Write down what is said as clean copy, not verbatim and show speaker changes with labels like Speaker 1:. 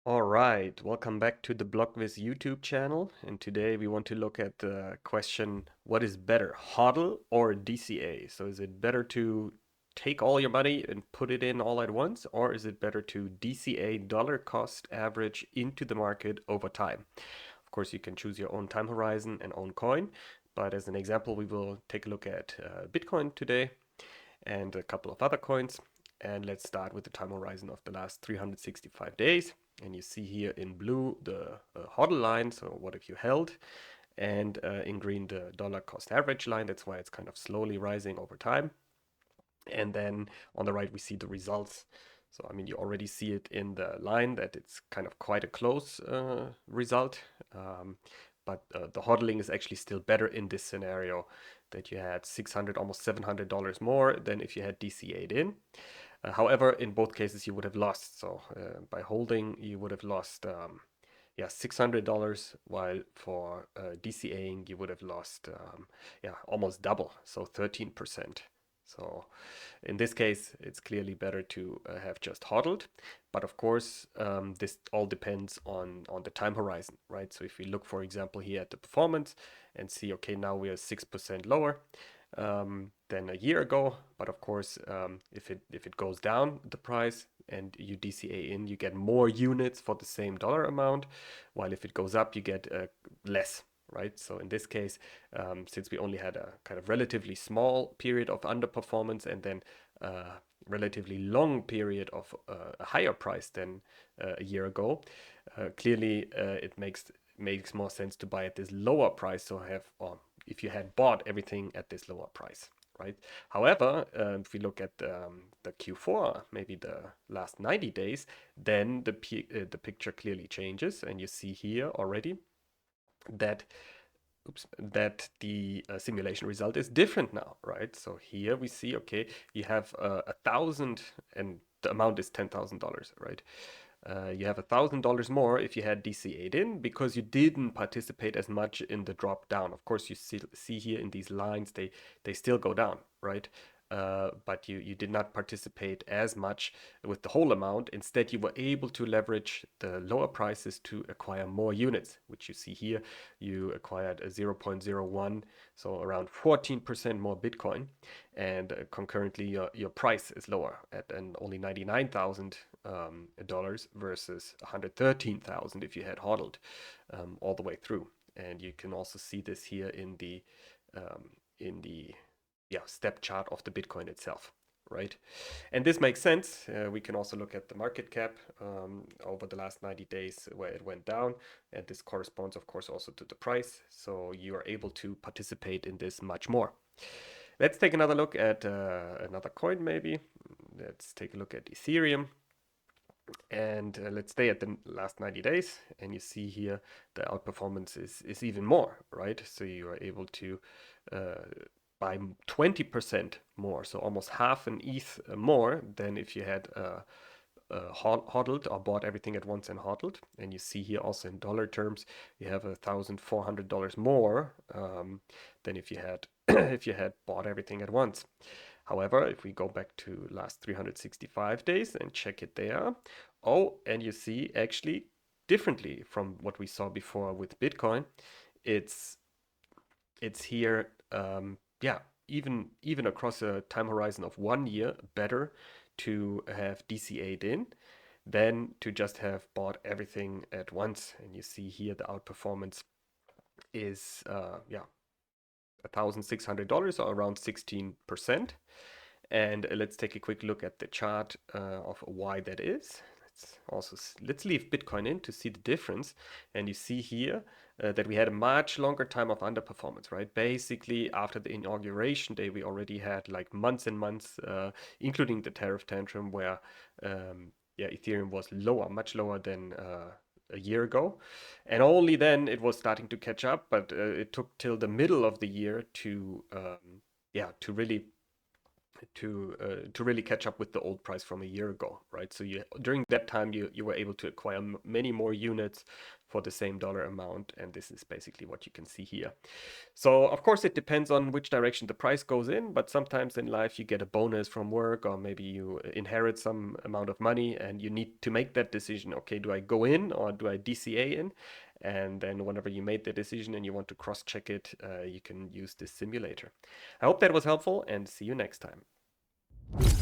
Speaker 1: All right, welcome back to the BlockViz YouTube channel. And today we want to look at the question, what is better, HODL or DCA? So is it better to take all your money and put it in all at once, or is it better to DCA dollar cost average into the market over time? Of course, you can choose your own time horizon and own coin, but as an example, we will take a look at Bitcoin today and a couple of other coins. And let's start with the time horizon of the last 365 days. And you see here in blue the HODL line, so what have you held? And in green the dollar cost average line. That's why it's kind of slowly rising over time. And then on the right we see the results. So I mean, you already see it in the line that it's kind of quite a close result. But the hodling is actually still better in this scenario, that you had 600, almost $700 more than if you had DCA'd in. However, in both cases you would have lost. So by holding, you would have lost yeah, $600, while for DCAing you would have lost yeah, almost double, so 13%. So in this case, it's clearly better to have just hodled. But of course, this all depends on the time horizon, right? So if we look, for example, here at the performance and see, okay, now we are 6% lower than a year ago. But of course, if it goes down the price and you DCA in, you get more units for the same dollar amount, while if it goes up, you get less, right? So in this case, since we only had a kind of relatively small period of underperformance and then a relatively long period of a higher price than a year ago, clearly it makes more sense to buy at this lower price. So have, or if you had bought everything at this lower price, right? However, if we look at the Q4, maybe the last 90 days, then the picture clearly changes, and you see here already that that the simulation result is different now, right? So here we see, okay, you have 1,000, and the amount is $10,000, right? You have $1,000 more if you had DCA'd in, because you didn't participate as much in the drop down. Of course, you see here in these lines, they still go down, right? But you did not participate as much with the whole amount. Instead, you were able to leverage the lower prices to acquire more units, which you see here. You acquired a 0.01, so around 14% more Bitcoin, and concurrently your price is lower at only $99,000 versus 113,000 if you had hodled all the way through. And you can also see this here in the yeah, step chart of the Bitcoin itself, right? And this makes sense. We can also look at the market cap over the last 90 days where it went down. And this corresponds, of course, also to the price. So you are able to participate in this much more. Let's take another look at another coin, maybe. Let's take a look at Ethereum. And let's stay at the last 90 days. And you see here the outperformance is even more, right? So you are able to by 20% more, so almost half an ETH more than if you had hodled or bought everything at once and hodled. And you see here also in dollar terms, you have $1,400 more than if you had if you had bought everything at once. However, if we go back to last 365 days and check it there, oh, and you see actually differently from what we saw before with Bitcoin, it's it's here, yeah, even across a time horizon of 1 year, better to have DCA'd in than to just have bought everything at once. And you see here the outperformance is yeah, $1,600 or around 16%. And let's take a quick look at the chart of why that is. Let's leave Bitcoin in to see the difference. And you see here that we had a much longer time of underperformance, right? Basically, after the inauguration day, we already had like months and months, including the tariff tantrum, where yeah, Ethereum was lower, much lower than a year ago, and only then it was starting to catch up. But it took till the middle of the year to yeah, to really to really catch up with the old price from a year ago, right? So you during that time you were able to acquire many more units for the same dollar amount, and this is basically what you can see here. So of course it depends on which direction the price goes in, but sometimes in life you get a bonus from work, or maybe you inherit some amount of money and you need to make that decision. Okay, do I go in or do I DCA in? And then whenever you made the decision and you want to cross-check it, you can use this simulator. I hope that was helpful, and see you next time.